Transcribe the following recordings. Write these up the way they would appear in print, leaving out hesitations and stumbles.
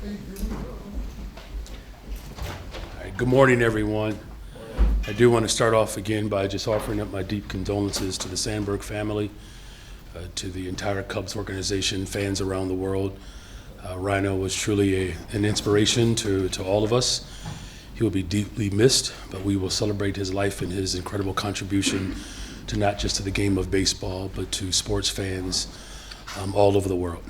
All right, good morning, everyone. I do want to start off again by just offering up my deep condolences to the Sandberg family, to the entire Cubs organization, fans around the world. Rhino was truly an inspiration to all of us. He will be deeply missed, but we will celebrate his life and his incredible contribution to not just to the game of baseball, but to sports fans all over the world.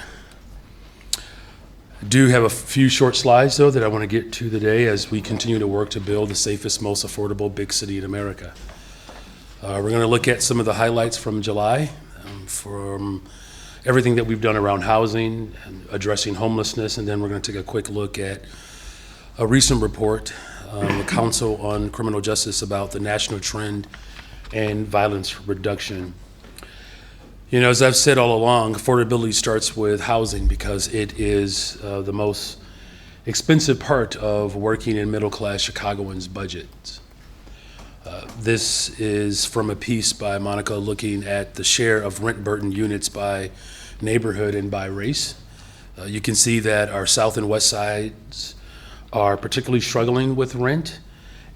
I do have a few short slides, though, that I want to get to today as we continue to work to build the safest, most affordable big city in America. We're going to look at some of the highlights from July, from everything that we've done around housing and addressing homelessness, and then we're going to take a quick look at a recent report, the Council on Criminal Justice, about the national trend and violence reduction. You know, as I've said all along, affordability starts with housing because it is the most expensive part of working in middle-class Chicagoans' budgets. This is from a piece by Monica looking at the share of rent burden units by neighborhood and by race. You can see that our south and west sides are particularly struggling with rent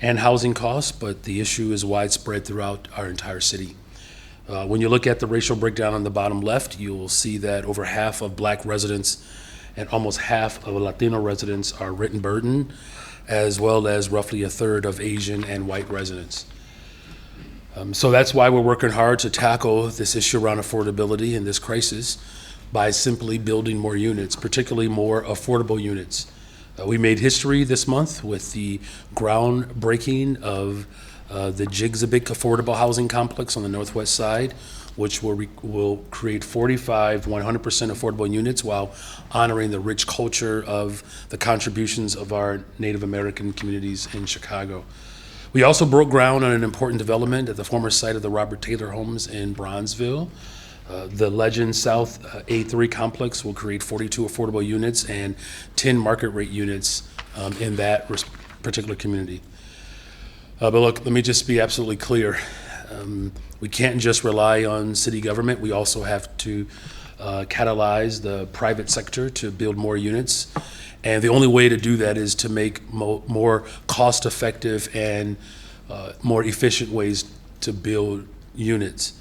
and housing costs, but the issue is widespread throughout our entire city. When you look at the racial breakdown on the bottom left, you'll see that over half of Black residents and almost half of Latino residents are rent burden, as well as roughly a third of Asian and white residents. So that's why we're working hard to tackle this issue around affordability in this crisis by simply building more units, particularly more affordable units. We made history this month with the groundbreaking of the Jigsabic Affordable Housing Complex on the northwest side, which will create 45 100% affordable units while honoring the rich culture of the contributions of our Native American communities in Chicago. We also broke ground on an important development at the former site of the Robert Taylor Homes in Bronzeville. The Legend South A3 complex will create 42 affordable units and 10 market rate units in that particular community. But look, let me just be absolutely clear. We can't just rely on city government. We also have to catalyze the private sector to build more units. And the only way to do that is to make more cost-effective and more efficient ways to build units.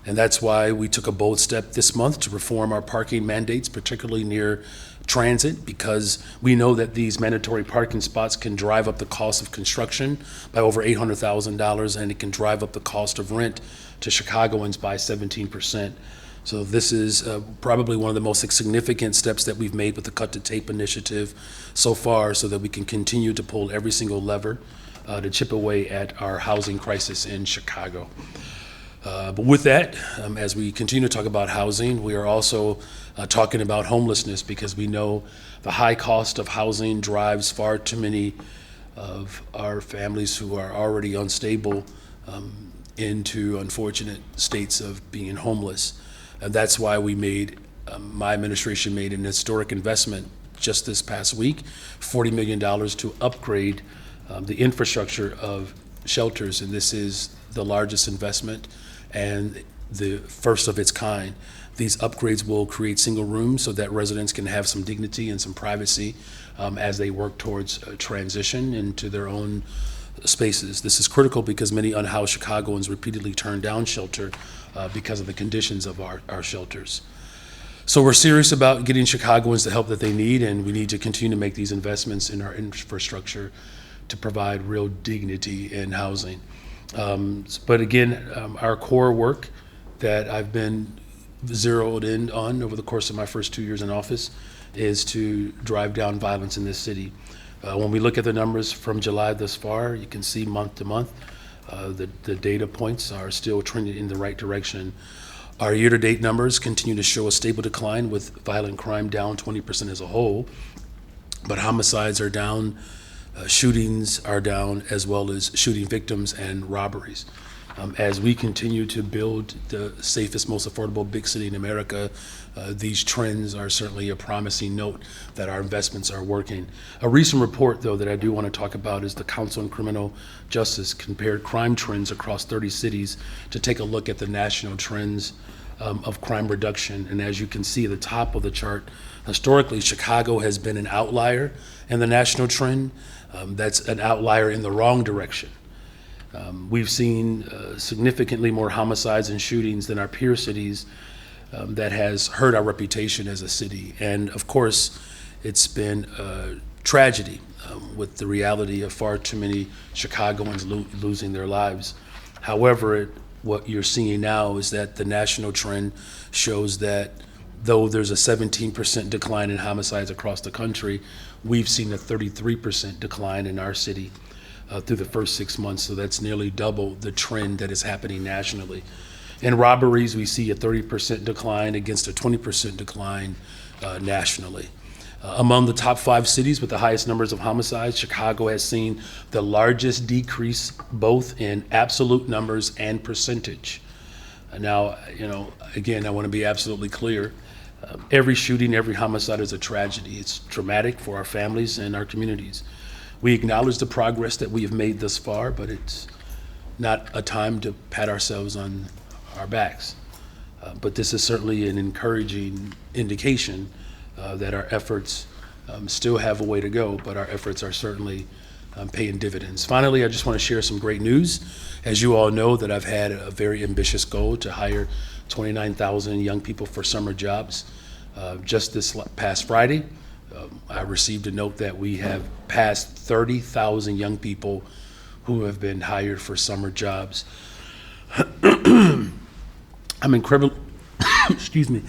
And that's why we took a bold step this month to reform our parking mandates, particularly near transit, because we know that these mandatory parking spots can drive up the cost of construction by over $800,000, and it can drive up the cost of rent to Chicagoans by 17%. So this is probably one of the most significant steps that we've made with the Cut to Tape initiative so far, so that we can continue to pull every single lever to chip away at our housing crisis in Chicago. But with that, as we continue to talk about housing, we are also talking about homelessness, because we know the high cost of housing drives far too many of our families who are already unstable into unfortunate states of being homeless. And that's why my administration made an historic investment just this past week, $40 million to upgrade the infrastructure of shelters. And this is the largest investment and the first of its kind. These upgrades will create single rooms so that residents can have some dignity and some privacy as they work towards a transition into their own spaces. This is critical because many unhoused Chicagoans repeatedly turn down shelter because of the conditions of our shelters. So we're serious about getting Chicagoans the help that they need, and we need to continue to make these investments in our infrastructure to provide real dignity in housing. But again, our core work that I've been zeroed in on over the course of my first 2 years in office is to drive down violence in this city. When we look at the numbers from July thus far, you can see month to month, the data points are still trending in the right direction. Our year-to-date numbers continue to show a stable decline, with violent crime down 20% as a whole, but homicides are down, shootings are down, as well as shooting victims and robberies. As we continue to build the safest, most affordable big city in America, these trends are certainly a promising note that our investments are working. A recent report, though, that I do want to talk about is the Council on Criminal Justice compared crime trends across 30 cities to take a look at the national trends of crime reduction. And as you can see at the top of the chart, historically, Chicago has been an outlier in the national trend. That's an outlier in the wrong direction. We've seen significantly more homicides and shootings than our peer cities. That has hurt our reputation as a city. And of course, it's been a tragedy with the reality of far too many Chicagoans losing their lives. However, what you're seeing now is that the national trend shows that though there's a 17% decline in homicides across the country, we've seen a 33% decline in our city through the first 6 months. So that's nearly double the trend that is happening nationally. In robberies, we see a 30% decline against a 20% decline nationally. Among the top 5 cities with the highest numbers of homicides, Chicago has seen the largest decrease both in absolute numbers and percentage. Now, again, I want to be absolutely clear. Every shooting, every homicide is a tragedy. It's traumatic for our families and our communities. We acknowledge the progress that we have made thus far, but it's not a time to pat ourselves on our backs. But this is certainly an encouraging indication that our efforts still have a way to go, but our efforts are certainly paying dividends. Finally, I just want to share some great news. As you all know, that I've had a very ambitious goal to hire 29,000 young people for summer jobs. Just this past Friday, I received a note that we have passed 30,000 young people who have been hired for summer jobs. I'm incredibly, excuse me.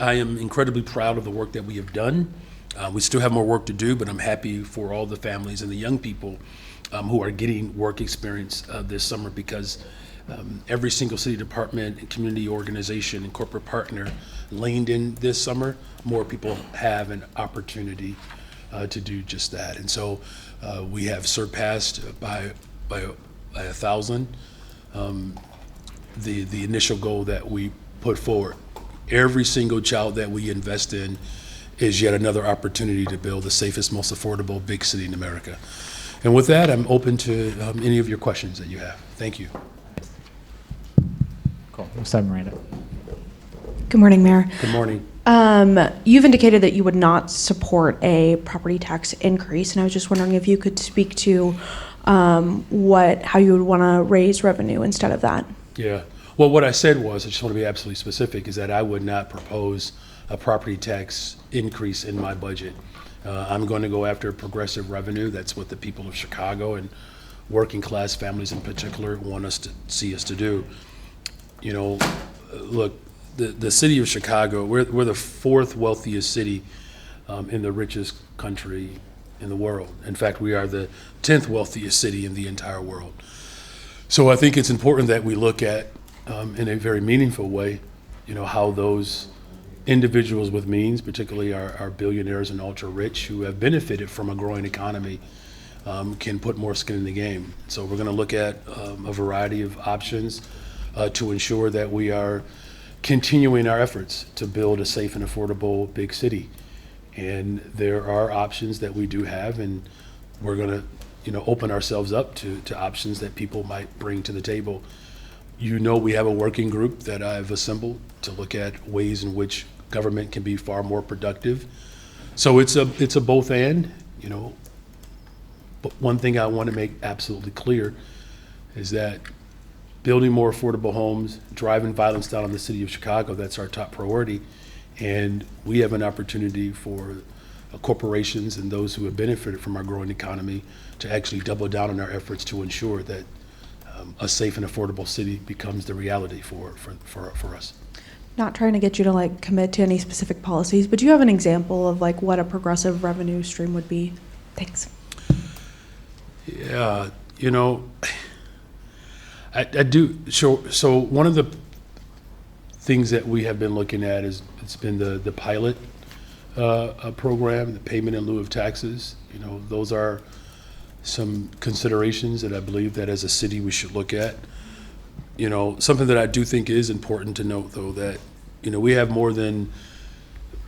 I am incredibly proud of the work that we have done. We still have more work to do, but I'm happy for all the families and the young people who are getting work experience this summer, because every single city department and community organization and corporate partner leaned in this summer. More people have an opportunity to do just that. And so we have surpassed by 1,000 the initial goal that we put forward. Every single child that we invest in is yet another opportunity to build the safest, most affordable big city in America. And with that, I'm open to any of your questions that you have. Thank you. Cool. We'll start Miranda. Good morning, Mayor. Good morning. You've indicated that you would not support a property tax increase, and I was just wondering if you could speak to how you would want to raise revenue instead of that. Yeah. Well, what I said was, I just want to be absolutely specific, is that I would not propose a property tax increase in my budget. I'm going to go after progressive revenue. That's what the people of Chicago and working class families in particular want us to see us to do. Look, the city of Chicago, we're the 4th wealthiest city in the richest country in the world. In fact, we are the 10th wealthiest city in the entire world. So I think it's important that we look at, in a very meaningful way, how those individuals with means, particularly our billionaires and ultra rich who have benefited from a growing economy, can put more skin in the game. So we're going to look at a variety of options to ensure that we are continuing our efforts to build a safe and affordable big city. And there are options that we do have, and we're going to open ourselves up to options that people might bring to the table. We have a working group that I've assembled to look at ways in which government can be far more productive. So it's a both and, But one thing I want to make absolutely clear is that building more affordable homes, driving violence down in the city of Chicago, that's our top priority. And we have an opportunity for corporations and those who have benefited from our growing economy to actually double down on our efforts to ensure that a safe and affordable city becomes the reality for us. Not trying to get you to commit to any specific policies, but do you have an example of what a progressive revenue stream would be? Thanks. Yeah, I do. So one of the things that we have been looking at is it's been the pilot program, the payment in lieu of taxes. Those are some considerations that I believe that as a city we should look at. Something that I do think is important to note, though, that we have more than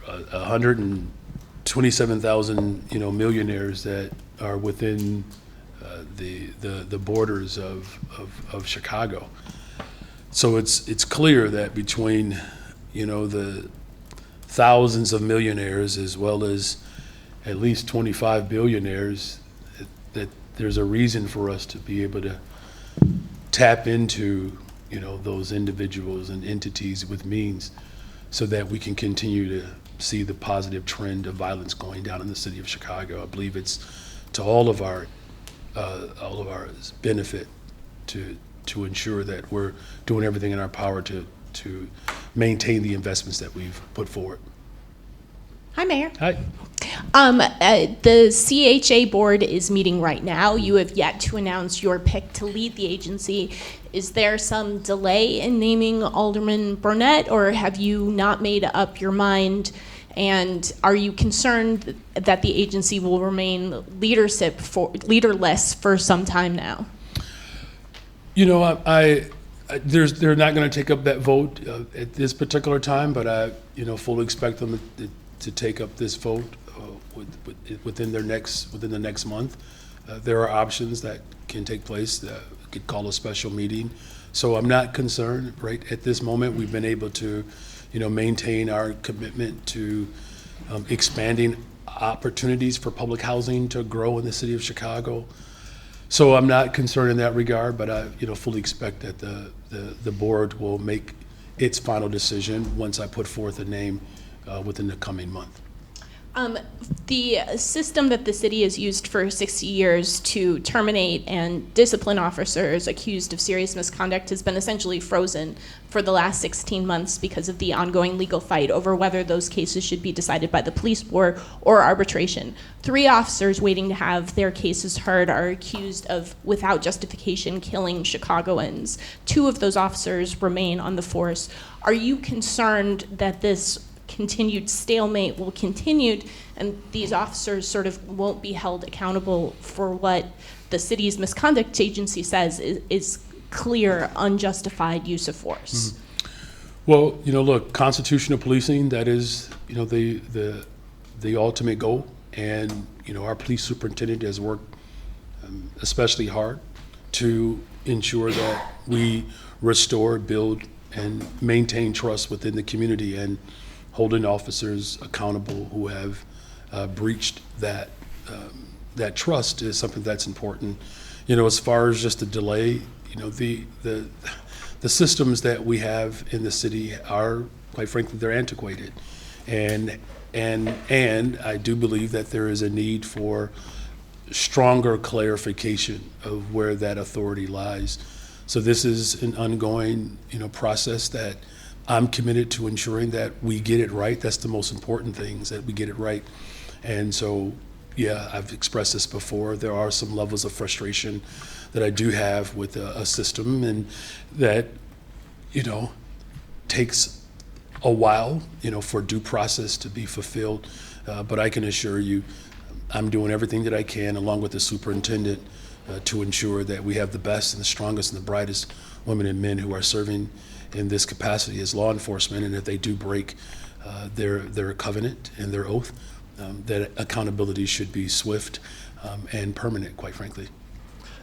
127,000 millionaires that are within the borders of Chicago. So it's clear that between, the thousands of millionaires as well as at least 25 billionaires, that there's a reason for us to be able to tap into, those individuals and entities with means so that we can continue to see the positive trend of violence going down in the city of Chicago. I believe it's to all of our benefit to ensure that we're doing everything in our power to maintain the investments that we've put forward. Hi, Mayor. Hi. The CHA board is meeting right now. You have yet to announce your pick to lead the agency. Is there some delay in naming Alderman Burnett, or have you not made up your mind? And are you concerned that the agency will remain leaderless for some time now? They're not going to take up that vote at this particular time, but I, fully expect them to take up this vote within the next month. There are options that can take place. Could call a special meeting. So I'm not concerned right at this moment. We've been able to, maintain our commitment to expanding opportunities for public housing to grow in the city of Chicago. So I'm not concerned in that regard, but I, fully expect that the board will make its final decision once I put forth a name within the coming month. The system that the city has used for 60 years to terminate and discipline officers accused of serious misconduct has been essentially frozen for the last 16 months because of the ongoing legal fight over whether those cases should be decided by the police board or arbitration. 3 officers waiting to have their cases heard are accused of, without justification, killing Chicagoans. 2 of those officers remain on the force. Are you concerned that this continued stalemate will continue and these officers sort of won't be held accountable for what the city's misconduct agency says is clear, unjustified use of force? Mm-hmm. Well, look, constitutional policing, that is, the ultimate goal. And, our police superintendent has worked especially hard to ensure that we restore, build, and maintain trust within the community, and holding officers accountable who have breached that trust is something that's important. As far as just the delay, the systems that we have in the city are, quite frankly, they're antiquated, and I do believe that there is a need for stronger clarification of where that authority lies. So this is an ongoing, process that I'm committed to ensuring that we get it right. That's the most important thing, is that we get it right. And so, yeah, I've expressed this before. There are some levels of frustration that I do have with a system, and that, takes a while, for due process to be fulfilled. But I can assure you, I'm doing everything that I can, along with the superintendent, to ensure that we have the best and the strongest and the brightest women and men who are serving in this capacity as law enforcement, and if they do break their covenant and their oath, that accountability should be swift and permanent, quite frankly.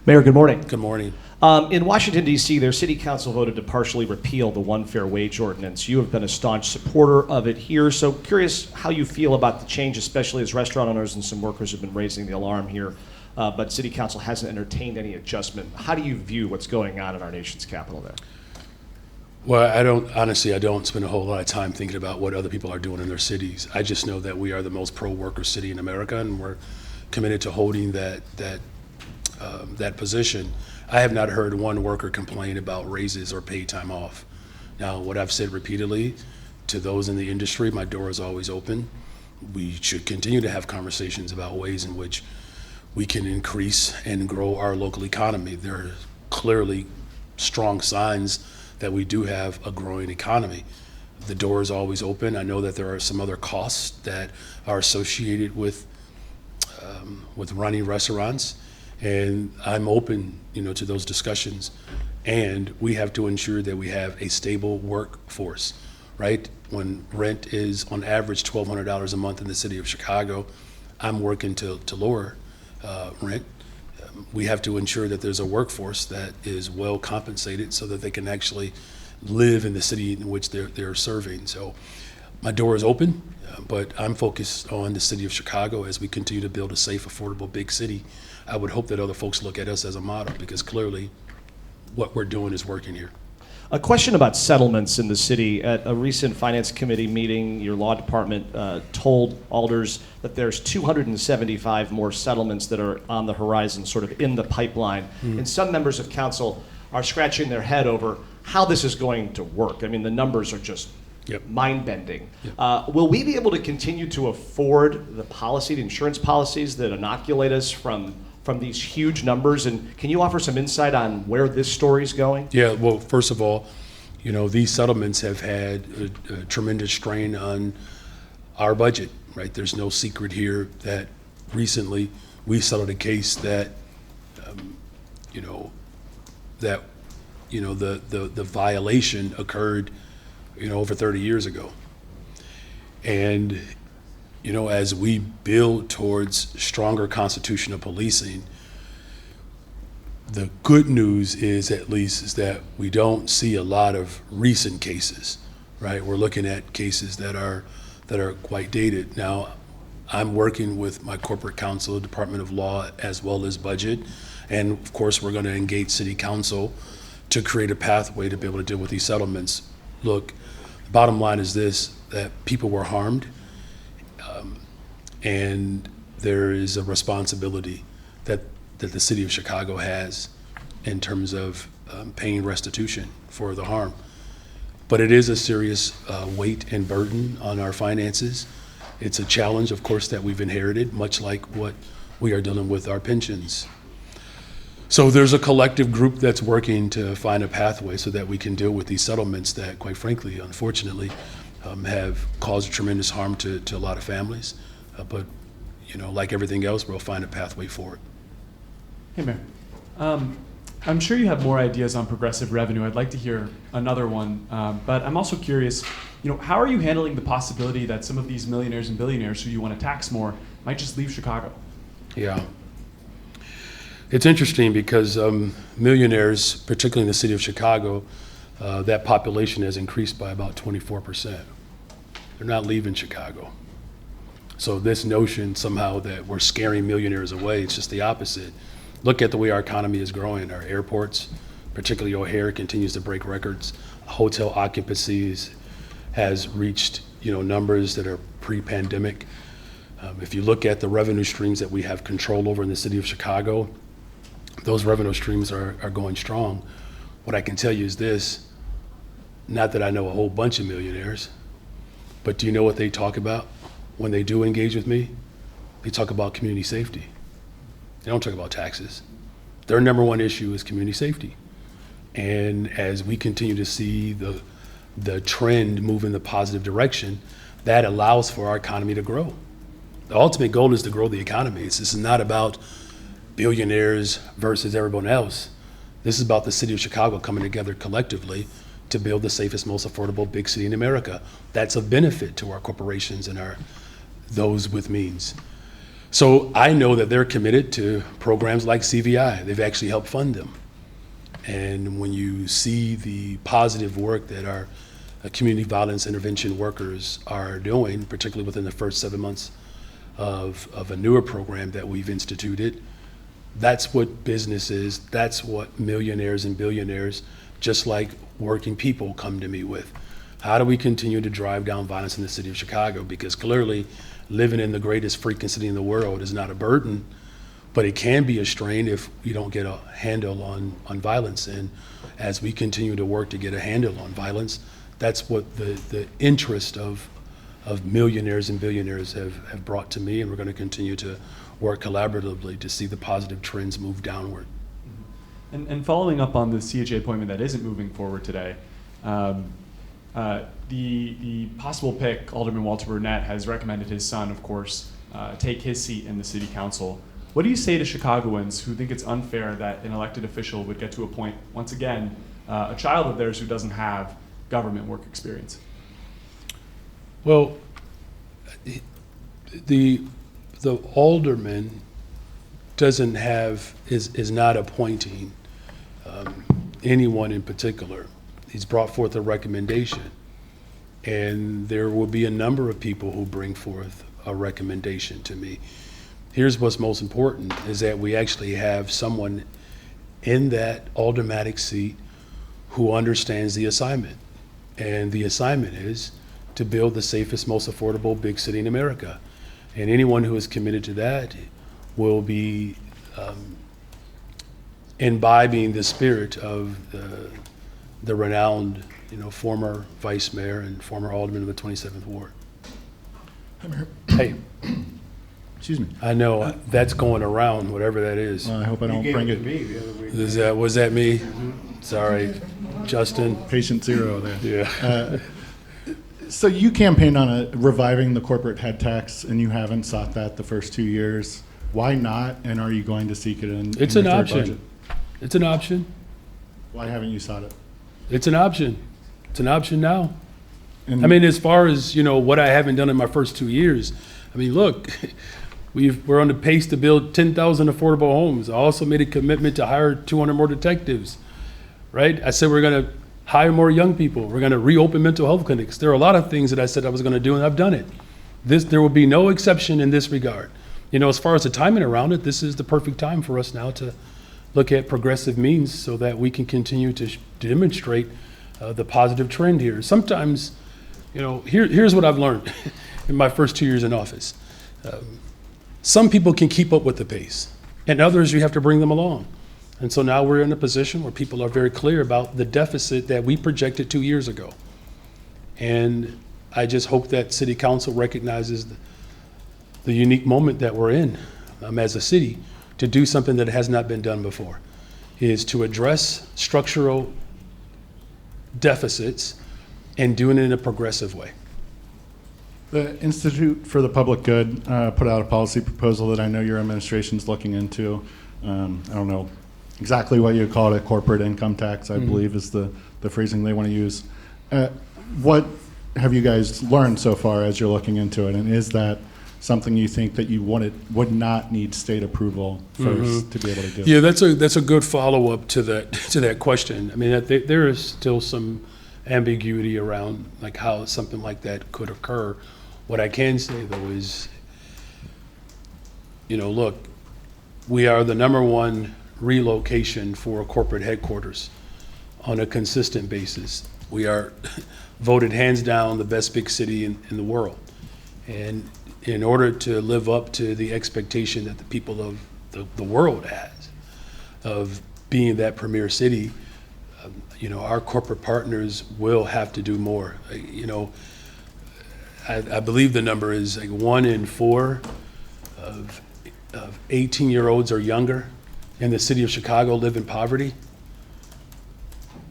Mayor, good morning. Good morning. In Washington, D.C., their city council voted to partially repeal the One Fair Wage Ordinance. You have been a staunch supporter of it here, so curious how you feel about the change, especially as restaurant owners and some workers have been raising the alarm here, but city council hasn't entertained any adjustment. How do you view what's going on in our nation's capital there? Well, I don't spend a whole lot of time thinking about what other people are doing in their cities. I just know that we are the most pro-worker city in America, and we're committed to holding that position. I have not heard one worker complain about raises or paid time off. Now, what I've said repeatedly to those in the industry, my door is always open. We should continue to have conversations about ways in which we can increase and grow our local economy. There are clearly strong signs that we do have a growing economy. The door is always open. I know that there are some other costs that are associated with running restaurants, and I'm open, to those discussions. And we have to ensure that we have a stable workforce, right? When rent is on average $1,200 a month in the city of Chicago, I'm working to lower rent. We have to ensure that there's a workforce that is well compensated so that they can actually live in the city in which they're serving. So my door is open, but I'm focused on the city of Chicago as we continue to build a safe, affordable, big city. I would hope that other folks look at us as a model, because clearly what we're doing is working here. A question about settlements in the city. At a recent finance committee meeting, your law department told alders that there's 275 more settlements that are on the horizon, sort of in the pipeline. And some members of council are scratching their head over how this is going to work. I mean, the numbers are just mind-bending. Will we be able to continue to afford the insurance policies that inoculate us from these huge numbers? And can you offer some insight on where this story's going? Yeah, well, first of all, these settlements have had a tremendous strain on our budget, right? There's no secret here that recently we settled a case that, the violation occurred, over 30 years ago. And, as we build towards stronger constitutional policing, the good news is, at least, is that we don't see a lot of recent cases, right? We're looking at cases that are quite dated. Now, I'm working with my corporate counsel, Department of Law, as well as budget. And of course, we're going to engage City Council to create a pathway to be able to deal with these settlements. Look, the bottom line is this, that people were harmed, and there is a responsibility that the city of Chicago has in terms of paying restitution for the harm. But it is a serious weight and burden on our finances. It's a challenge, of course, that we've inherited, much like what we are dealing with our pensions. So there's a collective group that's working to find a pathway so that we can deal with these settlements that, quite frankly, unfortunately, have caused tremendous harm to a lot of families. But, like everything else, we'll find a pathway forward. Hey, Mayor. I'm sure you have more ideas on progressive revenue. I'd like to hear another one. But I'm also curious, how are you handling the possibility that some of these millionaires and billionaires who you want to tax more might just leave Chicago? Yeah. It's interesting because millionaires, particularly in the city of Chicago, that population has increased by about 24%. They're not leaving Chicago. So this notion somehow that we're scaring millionaires away, it's just the opposite. Look at the way our economy is growing. Our airports, particularly O'Hare, continues to break records. Hotel occupancies has reached, numbers that are pre-pandemic. If you look at the revenue streams that we have control over in the city of Chicago, those revenue streams are going strong. What I can tell you is this, not that I know a whole bunch of millionaires, but do you know what they talk about when they do engage with me? They talk about community safety. They don't talk about taxes. Their number one issue is community safety. And as we continue to see the trend move in the positive direction, that allows for our economy to grow. The ultimate goal is to grow the economy. This is not about billionaires versus everyone else. This is about the city of Chicago coming together collectively to build the safest, most affordable big city in America. That's a benefit to our corporations and those with means. So I know that they're committed to programs like CVI. They've actually helped fund them. And when you see the positive work that our community violence intervention workers are doing, particularly within the first 7 months of a newer program that we've instituted, that's what business is. That's what millionaires and billionaires, just like working people, come to me with. How do we continue to drive down violence in the city of Chicago? Because clearly, living in the greatest freaking city in the world is not a burden, but it can be a strain if you don't get a handle on violence. And as we continue to work to get a handle on violence, that's what the interest of millionaires and billionaires have brought to me, and we're going to continue to work collaboratively to see the positive trends move downward. And following up on the CHA appointment that isn't moving forward today, the possible pick, Alderman Walter Burnett, has recommended his son, of course, take his seat in the city council. What do you say to Chicagoans who think it's unfair that an elected official would get to appoint, once again, a child of theirs who doesn't have government work experience? Well, the alderman is not appointing anyone in particular. He's brought forth a recommendation. And there will be a number of people who bring forth a recommendation to me. Here's what's most important, is that we actually have someone in that aldermanic seat who understands the assignment. And the assignment is to build the safest, most affordable big city in America. And anyone who is committed to that will be imbibing the spirit of the renowned, former vice mayor and former alderman of the 27th Ward. Hey, Excuse me. I know that's going around, whatever that is. I hope I don't bring it. Was that me? Sorry, Justin. Patient zero there. Yeah. So you campaigned on reviving the corporate head tax, and you haven't sought that the first 2 years. Why not? And are you going to seek it in? It's in an your third option. budget? It's an option. Why haven't you sought it? It's an option. It's an option now. And I mean, as far as, what I haven't done in my first 2 years, I mean, look, we're on the pace to build 10,000 affordable homes. I also made a commitment to hire 200 more detectives, right? I said we're going to hire more young people. We're going to reopen mental health clinics. There are a lot of things that I said I was going to do, and I've done it. There will be no exception in this regard. As far as the timing around it, this is the perfect time for us now to look at progressive means so that we can continue to demonstrate the positive trend here. Sometimes, here's what I've learned in my first 2 years in office. Some people can keep up with the pace, and others you have to bring them along. And so now we're in a position where people are very clear about the deficit that we projected 2 years ago. And I just hope that City Council recognizes the unique moment that we're in as a city to do something that has not been done before, is to address structural deficits and doing it in a progressive way. The Institute for the Public Good put out a policy proposal that I know your administration's looking into. I don't know exactly what you call it, a corporate income tax, I believe is the phrasing they want to use. What have you guys learned so far as you're looking into it? And is that something you think that you would not need state approval first to be able to do? Yeah, that's a good follow-up to that question. I mean, there is still some ambiguity around like how something like that could occur. What I can say though is, look, we are the #1 relocation for corporate headquarters on a consistent basis. We are voted hands down the best big city in the world. And in order to live up to the expectation that the people of the world has of being that premier city, our corporate partners will have to do more. I believe the number is like 1 in 4 of 18-year-olds or younger in the city of Chicago live in poverty.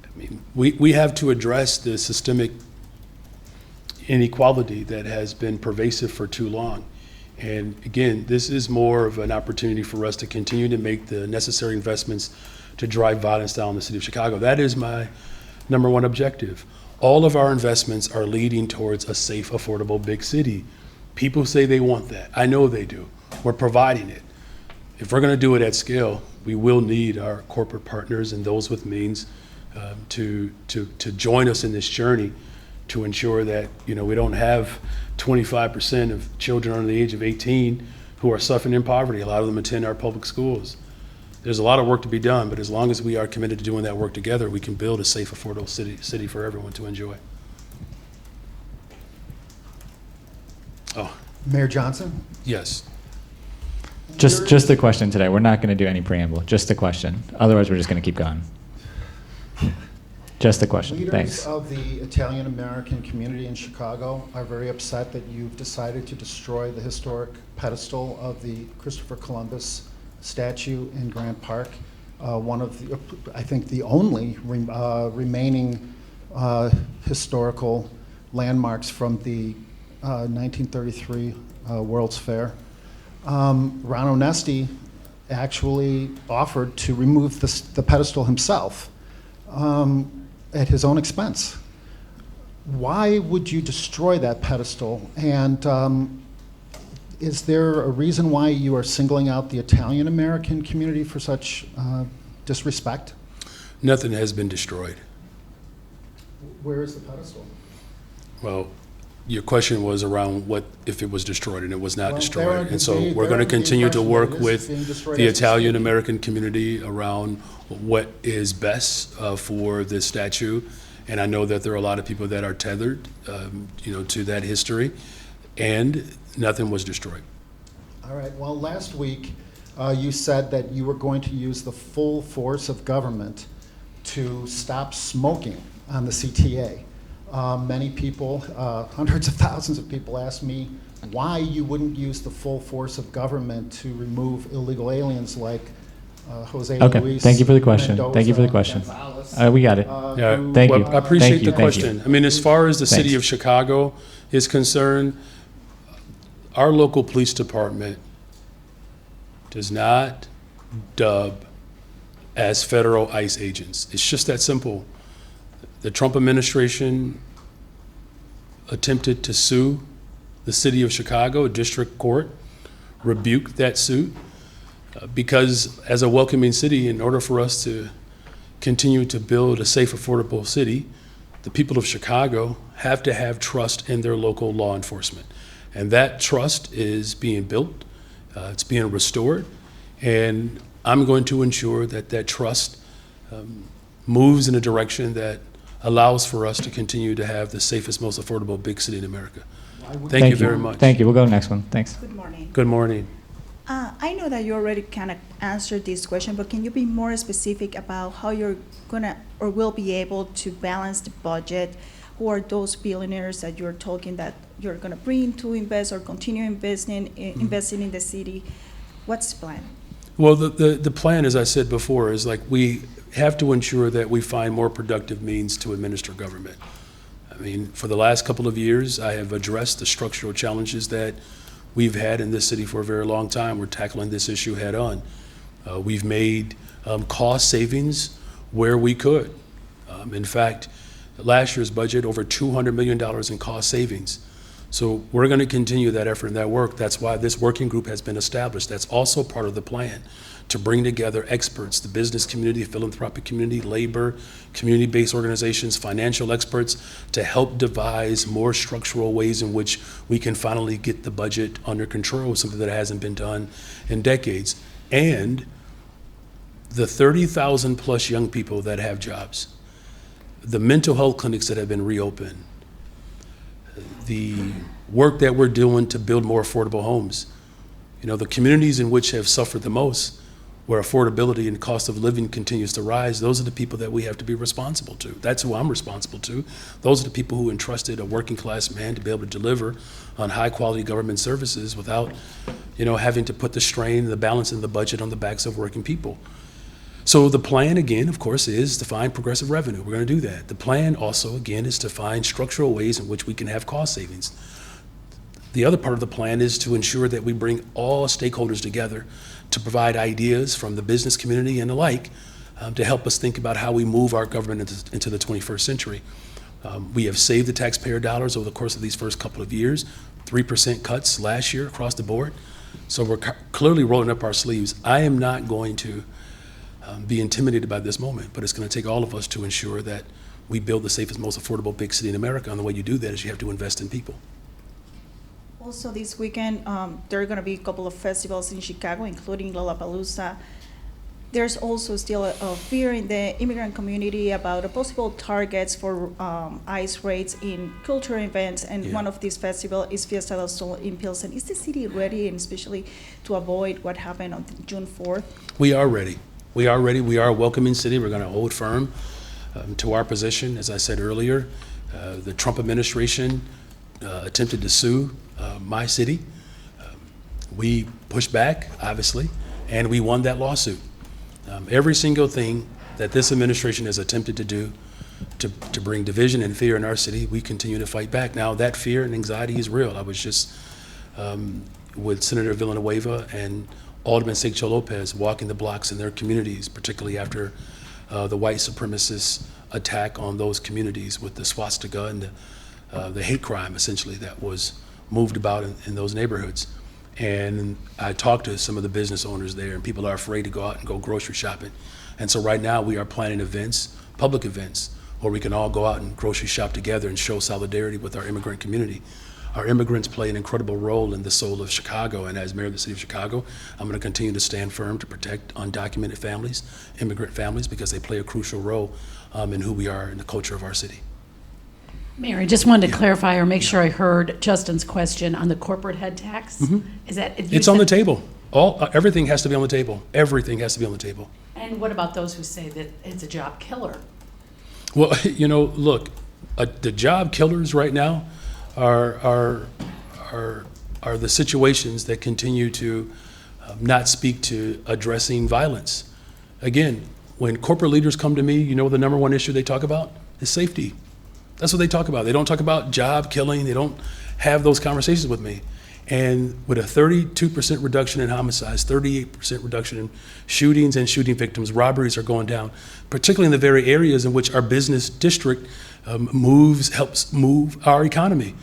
I mean, we have to address the systemic inequality that has been pervasive for too long. And again, this is more of an opportunity for us to continue to make the necessary investments to drive violence down in the city of Chicago. That is my #1 objective. All of our investments are leading towards a safe, affordable big city. People say they want that. I know they do. We're providing it. If we're going to do it at scale, we will need our corporate partners and those with means to join us in this journey to ensure that we don't have 25% of children under the age of 18 who are suffering in poverty. A lot of them attend our public schools. There's a lot of work to be done, but as long as we are committed to doing that work together, we can build a safe, affordable city for everyone to enjoy. Oh, Mayor Johnson? yes. Just a question today. We're not going to do any preamble. Just a question. Otherwise, we're just going to keep going. Just a question. Leaders Thanks. of the Italian-American community in Chicago are very upset that you've decided to destroy the historic pedestal of the Christopher Columbus statue in Grant Park, one of the, I think, the only remaining historical landmarks from the 1933 World's Fair. Ron Onesti actually offered to remove the pedestal himself at his own expense. Why would you destroy that pedestal? And is there a reason why you are singling out the Italian-American community for such disrespect? Nothing has been destroyed. Where is the pedestal? Well, your question was around what if it was destroyed, and it was not Well, destroyed. And so they're we're going to under the continue to impression work that it is with being destroyed the as we speak. Italian-American community around what is best for this statue. And I know that there are a lot of people that are tethered, to that history, and nothing was destroyed. All right, well, last week, you said that you were going to use the full force of government to stop smoking on the CTA. Many people, hundreds of thousands of people asked me why you wouldn't use the full force of government to remove illegal aliens like Jose Okay, Luis thank you for the question. Mendoza, Thank you for the question. Gonzalez, We got it. Yeah, who, Thank well, you. I appreciate Thank you, the thank you. question. I mean, as far as the city Thanks. of Chicago is concerned, our local police department does not dub as federal ICE agents. It's just that simple. The Trump administration attempted to sue the city of Chicago, a district court rebuked that suit because as a welcoming city, in order for us to continue to build a safe, affordable city, the people of Chicago have to have trust in their local law enforcement. And that trust is being built, it's being restored, and I'm going to ensure that that trust moves in a direction that allows for us to continue to have the safest, most affordable big city in America. Thank you very much. Thank you. We'll go to the next one. Thanks. Good morning. Good morning. I know that you already kind of answered this question, but can you be more specific about how you're gonna or will be able to balance the budget? Who are those billionaires that you're talking that you're gonna bring to invest or continue investing in the city? What's the plan? Well, the plan, as I said before, is like we have to ensure that we find more productive means to administer government. I mean, for the last couple of years, I have addressed the structural challenges that we've had in this city for a very long time. We're tackling this issue head on. We've made cost savings where we could. In fact, last year's budget, over $200 million in cost savings. So we're going to continue that effort and that work. That's why this working group has been established. That's also part of the plan, to bring together experts, the business community, philanthropic community, labor, community-based organizations, financial experts, to help devise more structural ways in which we can finally get the budget under control, something that hasn't been done in decades. And the 30,000 plus young people that have jobs, the mental health clinics that have been reopened, the work that we're doing to build more affordable homes. You know, the communities in which have suffered the most, where affordability and cost of living continues to rise, those are the people that we have to be responsible to. That's who I'm responsible to. Those are the people who entrusted a working class man to be able to deliver on high quality government services without, having to put the strain, the balance in the budget on the backs of working people. So the plan, again, of course, is to find progressive revenue. We're going to do that. The plan also, again, is to find structural ways in which we can have cost savings. The other part of the plan is to ensure that we bring all stakeholders together to provide ideas from the business community and the like to help us think about how we move our government into the 21st century. We have saved the taxpayer dollars over the course of these first couple of years, 3% cuts last year across the board. So we're clearly rolling up our sleeves. I am not going to be intimidated by this moment, but it's going to take all of us to ensure that we build the safest, most affordable big city in America. And the way you do that is you have to invest in people. Also, this weekend, there are going to be a couple of festivals in Chicago, including Lollapalooza. There's also still a fear in the immigrant community about a possible targets for ICE raids in cultural events, and Yeah. one of these festivals is Fiesta del Sol in Pilsen. Is the city ready, and especially to avoid what happened on June 4th? We are ready. We are ready. We are a welcoming city. We're going to hold firm to our position. As I said earlier, the Trump administration attempted to sue my city. We pushed back, obviously, and we won that lawsuit. Every single thing that this administration has attempted to do to bring division and fear in our city, we continue to fight back. Now, that fear and anxiety is real. I was just with Senator Villanueva and Alderman Seixo Lopez walking the blocks in their communities, particularly after the white supremacist attack on those communities with the swastika and the hate crime, essentially, that was moved about in those neighborhoods. And I talked to some of the business owners there, and people are afraid to go out and go grocery shopping. And so right now we are planning events, public events, where we can all go out and grocery shop together and show solidarity with our immigrant community. Our immigrants play an incredible role in the soul of Chicago, and as mayor of the city of Chicago, I'm going to continue to stand firm to protect undocumented families, immigrant families, because they play a crucial role in who we are and the culture of our city. Mayor, I just wanted to clarify or make sure I heard Justin's question on the corporate head tax. Is that you It's on the said- table. Everything has to be on the table. Everything has to be on the table. And what about those who say that it's a job killer? Well, look, the job killers right now are the situations that continue to not speak to addressing violence. Again, when corporate leaders come to me, the number one issue they talk about is safety. That's what they talk about. They don't talk about job killing. They don't have those conversations with me. And with a 32% reduction in homicides, 38% reduction in shootings and shooting victims, robberies are going down, particularly in the very areas in which our business district helps move our economy.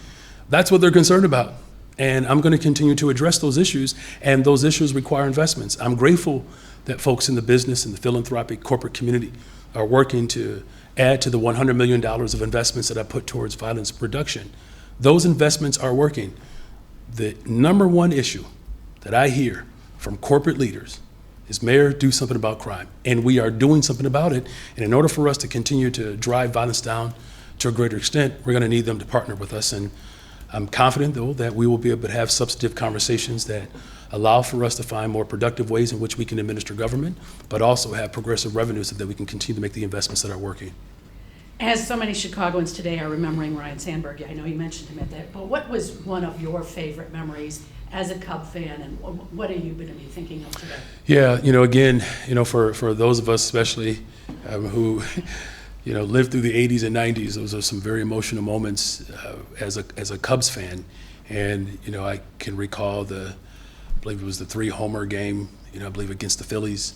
That's what they're concerned about. And I'm going to continue to address those issues, and those issues require investments. I'm grateful that folks in the business and the philanthropic corporate community are working to add to the $100 million of investments that I put towards violence reduction. Those investments are working. The number one issue that I hear from corporate leaders is, Mayor, do something about crime. And we are doing something about it. And in order for us to continue to drive violence down to a greater extent, we're going to need them to partner with us. And I'm confident, though, that we will be able to have substantive conversations that allow for us to find more productive ways in which we can administer government, but also have progressive revenues so that we can continue to make the investments that are working. As so many Chicagoans today are remembering Ryan Sandberg, I know you mentioned him at that, but what was one of your favorite memories as a Cub fan, and what are you going to be thinking of today? Yeah, again, for those of us especially who, lived through the 80s and 90s, those are some very emotional moments as a Cubs fan. And, I can recall I believe it was the 3-homer game, I believe against the Phillies.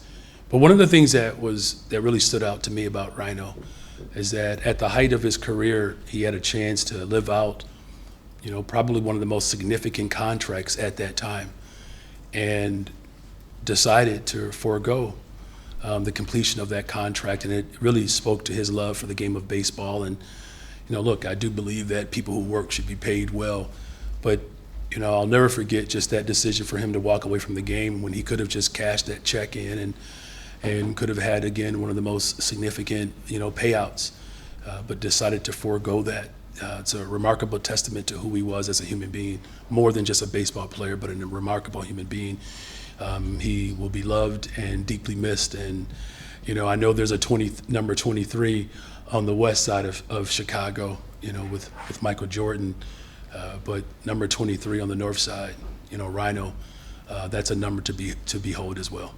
But one of the things that really stood out to me about Rhino is that at the height of his career, he had a chance to live out, probably one of the most significant contracts at that time, and decided to forego the completion of that contract. And it really spoke to his love for the game of baseball. And, look, I do believe that people who work should be paid well, but I'll never forget just that decision for him to walk away from the game when he could have just cashed that check in and could have had, again, one of the most significant, payouts, but decided to forego that. It's a remarkable testament to who he was as a human being, more than just a baseball player, but a remarkable human being. He will be loved and deeply missed. And, I know there's a number 23 on the west side of Chicago, with Michael Jordan, but number 23 on the north side, Rhino, that's a number to behold as well.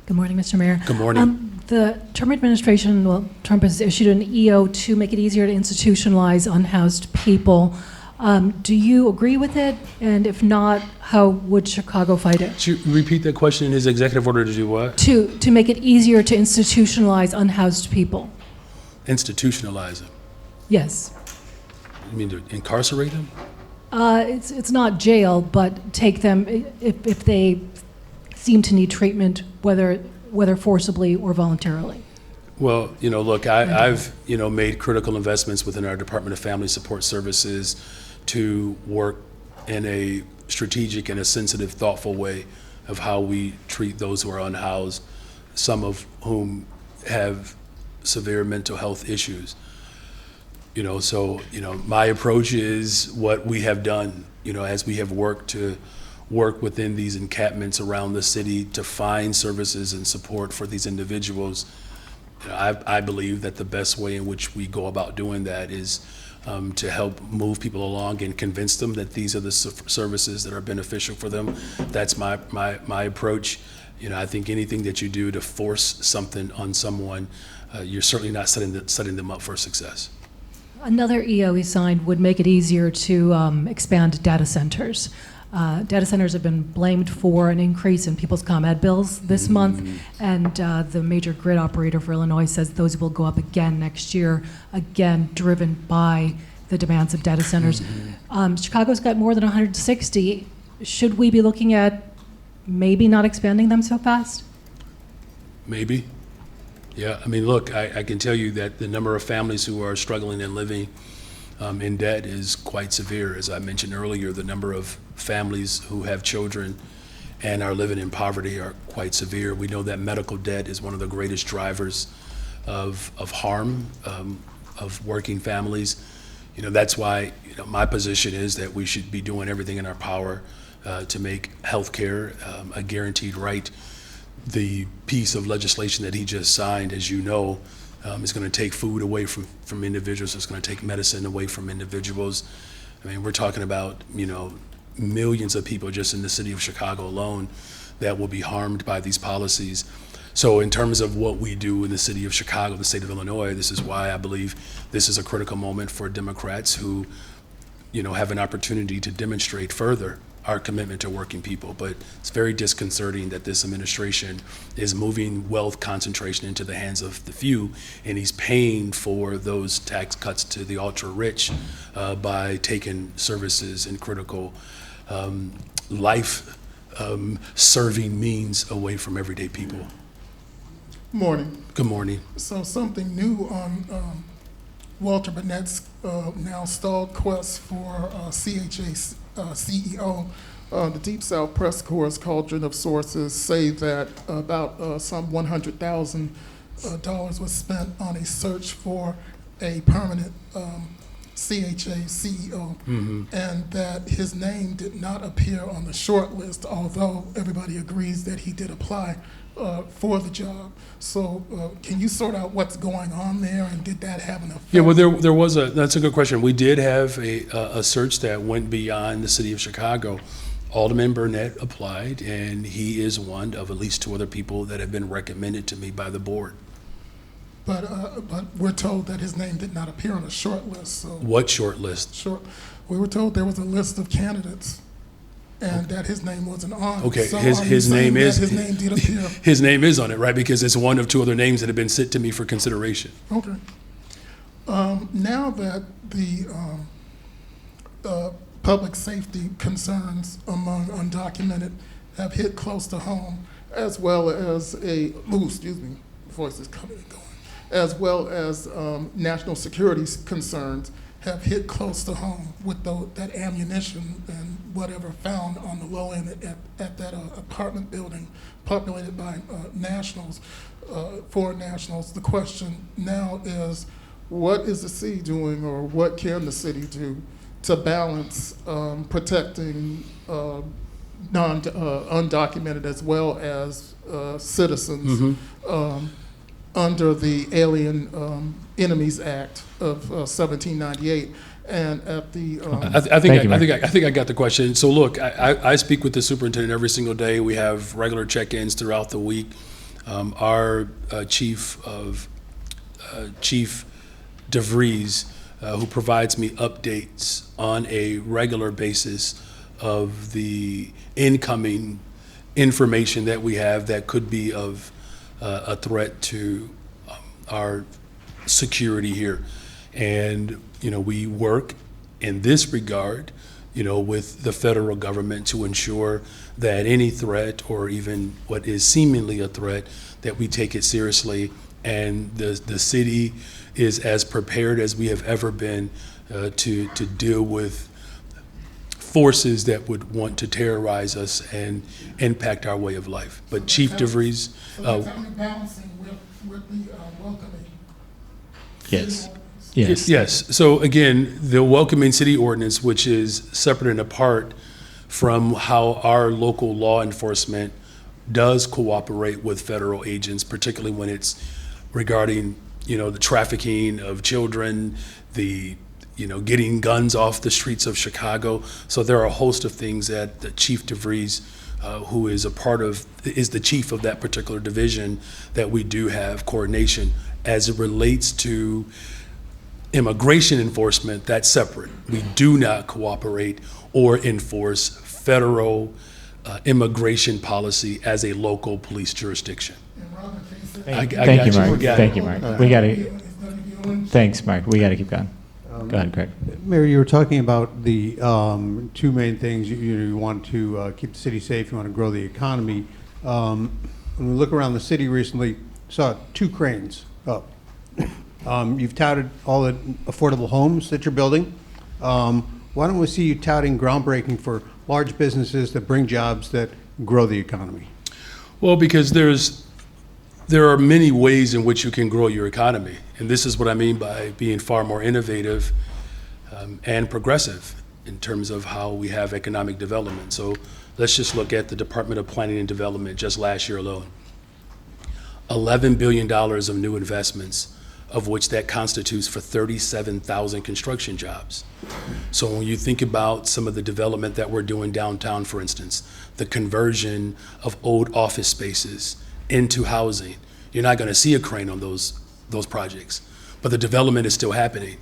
Good morning, Mr. Mayor. Good morning. The Trump administration, Trump has issued an EO to make it easier to institutionalize unhoused people. Do you agree with it? And if not, how would Chicago fight it? Could you repeat that question in his executive order to do what? To make it easier to institutionalize unhoused people. Institutionalize them. Yes. You mean to incarcerate them? It's not jail, but take them if they seem to need treatment, whether forcibly or voluntarily. Well, look, I've made critical investments within our Department of Family Support Services to work in a strategic and a sensitive, thoughtful way of how we treat those who are unhoused, some of whom have severe mental health issues. So my approach is what we have done, as we have worked to work within these encampments around the city to find services and support for these individuals. I believe that the best way in which we go about doing that is to help move people along and convince them that these are the services that are beneficial for them. That's my approach. I think anything that you do to force something on someone, you're certainly not setting them up for success. Another EO he signed would make it easier to expand data centers. Data centers have been blamed for an increase in people's ComEd bills this month, and the major grid operator for Illinois says those will go up again next year, again driven by the demands of data centers. Chicago's got more than 160. Should we be looking at maybe not expanding them so fast? Maybe. Yeah, I mean, look, I can tell you that the number of families who are struggling and living in debt is quite severe. As I mentioned earlier, the number of families who have children and are living in poverty are quite severe. We know that medical debt is one of the greatest drivers of harm of working families. You know, that's why, you know, my position is that we should be doing everything in our power to make health care a guaranteed right. The piece of legislation that he just signed, as you know, is going to take food away from individuals. It's going to take medicine away from individuals. I mean, we're talking about, you know, millions of people just in the city of Chicago alone that will be harmed by these policies. So in terms of what we do in the city of Chicago, the state of Illinois, this is why I believe this is a critical moment for Democrats who, you know, have an opportunity to demonstrate further our commitment to working people. But it's very disconcerting that this administration is moving wealth concentration into the hands of the few, and he's paying for those tax cuts to the ultra rich by taking services and critical life serving means away from everyday people. Morning. Good morning. So something new on Walter Burnett's now stalled quest for CHA CEO. The Deep South Press Corps' cauldron of sources say that about some $100,000 was spent on a search for a permanent CHA CEO, and that his name did not appear on the short list, although everybody agrees that he did apply for the job. So can you sort out what's going on there, and did that have an effect? Yeah, well, there was that's a good question. We did have a search that went beyond the city of Chicago. Alderman Burnett applied, and he is one of at least 2 other people that have been recommended to me by the board. But we're told that his name did not appear on a short list. So What short list? we were told there was a list of candidates, and that his name wasn't on. Okay, So his are you name saying is that his name did appear? his name is on it, right? Because it's one of 2 other names that have been sent to me for consideration. Okay. Now that the public safety concerns among undocumented have hit close to home, as well as excuse me, voice is coming and going, as well as national security concerns have hit close to home with that ammunition and whatever found on the low end at that apartment building populated by nationals, foreign nationals. The question now is, what is the city doing, or what can the city do to balance protecting undocumented as well as citizens under the Alien Enemies Act of 1798? And at the I think I got the question. So look, I speak with the superintendent every single day. We have regular check-ins throughout the week. Our Chief DeVries, who provides me updates on a regular basis of the incoming information that we have that could be of a threat to our security here. And, you know, we work in this regard, you know, with the federal government to ensure that any threat, or even what is seemingly a threat, that we take it seriously. And the city is as prepared as we have ever been to deal with forces that would want to terrorize us and impact our way of life. But Chief DeVries. So that's how you're balancing with the welcoming. Yes. Yes. Yes. So again, the welcoming city ordinance, which is separate and apart from how our local law enforcement does cooperate with federal agents, particularly when it's regarding, you know, the trafficking of children, the, you know, getting guns off the streets of Chicago. So there are a host of things that the Chief DeVries, who is the chief of that particular division, that we do have coordination. As it relates to immigration enforcement, that's separate. We do not cooperate or enforce federal immigration policy as a local police jurisdiction. Thank you, Mark. Thank you, Mark. We got to. Thanks, Mark. We got to keep going. Go ahead, Craig. Mayor, you were talking about the 2 main things. You want to keep the city safe. You want to grow the economy. When we look around the city recently, saw 2 cranes up. You've touted all the affordable homes that you're building. Why don't we see you touting groundbreaking for large businesses that bring jobs that grow the economy? Well, because there are many ways in which you can grow your economy. And this is what I mean by being far more innovative and progressive in terms of how we have economic development. So let's just look at the Department of Planning and Development just last year alone. $11 billion of new investments, of which that constitutes for 37,000 construction jobs. So when you think about some of the development that we're doing downtown, for instance, the conversion of old office spaces into housing, you're not going to see a crane on those projects, but the development is still happening,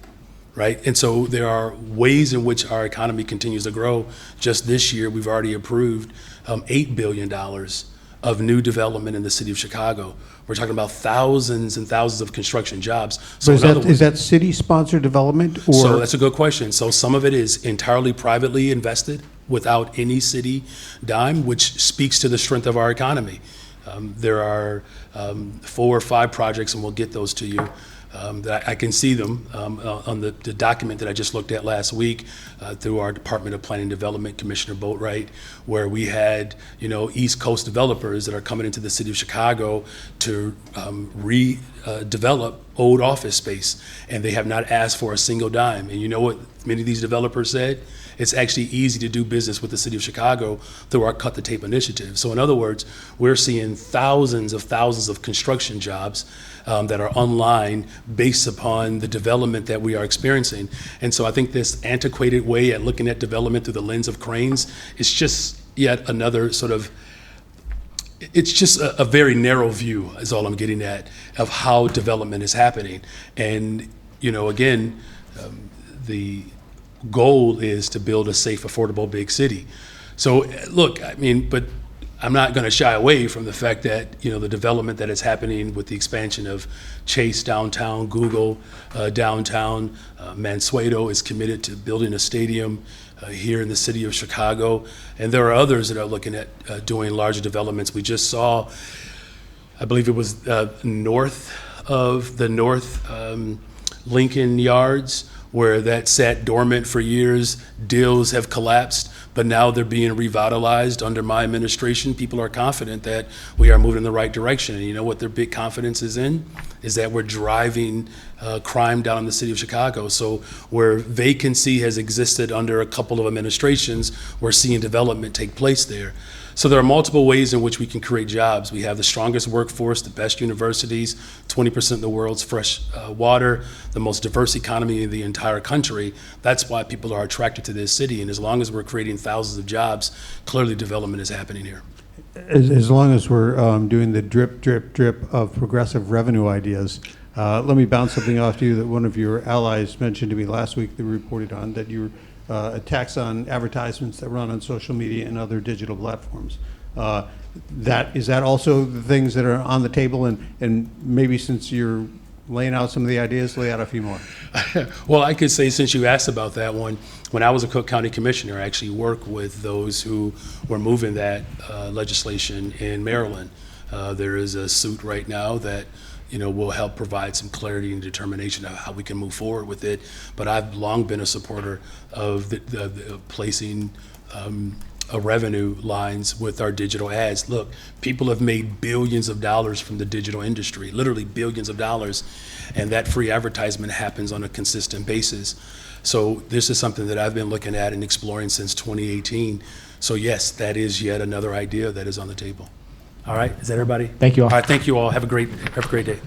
right? And so there are ways in which our economy continues to grow. Just this year, we've already approved $8 billion of new development in the city of Chicago. We're talking about thousands and thousands of construction jobs. So Is that city-sponsored development? Or? So that's a good question. So some of it is entirely privately invested without any city dime, which speaks to the strength of our economy. There are 4 or 5 projects, and we'll get those to you, that I can see them on the document that I just looked at last week through our Department of Planning and Development, Commissioner Boatwright, where we had, East Coast developers that are coming into the city of Chicago to redevelop old office space, and they have not asked for a single dime. And you know what many of these developers said? It's actually easy to do business with the city of Chicago through our Cut the Tape initiative. So in other words, we're seeing thousands of construction jobs that are online based upon the development that we are experiencing. And so I think this antiquated way at looking at development through the lens of cranes is just yet another sort of, it's just a very narrow view is all I'm getting at of how development is happening. And, again, the goal is to build a safe, affordable, big city. So look, but I'm not going to shy away from the fact that, the development that is happening with the expansion of Chase downtown, Google downtown, Mansueto is committed to building a stadium here in the city of Chicago. And there are others that are looking at doing larger developments. We just saw, I believe it was north of the North Lincoln Yards, where that sat dormant for years. Deals have collapsed, but now they're being revitalized under my administration. People are confident that we are moving in the right direction. And you know what their big confidence is in? Is that we're driving crime down in the city of Chicago. So where vacancy has existed under a couple of administrations, we're seeing development take place there. So there are multiple ways in which we can create jobs. We have the strongest workforce, the best universities, 20% of the world's fresh water, the most diverse economy in the entire country. That's why people are attracted to this city. And as long as we're creating thousands of jobs, clearly development is happening here. As long as we're doing the drip, drip, drip of progressive revenue ideas, let me bounce something off to you that one of your allies mentioned to me last week that we reported on, that you're a tax on advertisements that run on social media and other digital platforms. Is that also the things that are on the table? And maybe since you're laying out some of the ideas, lay out a few more. Well, I could say, since you asked about that one, when I was a Cook County Commissioner, I actually worked with those who were moving that legislation in Maryland. There is a suit right now that will help provide some clarity and determination of how we can move forward with it. But I've long been a supporter of the placing revenue lines with our digital ads. Look, people have made billions of dollars from the digital industry, literally billions of dollars, and that free advertisement happens on a consistent basis. So this is something that I've been looking at and exploring since 2018. So yes, that is yet another idea that is on the table. All right, is that everybody? Thank you all. All right, thank you all. Have a great day.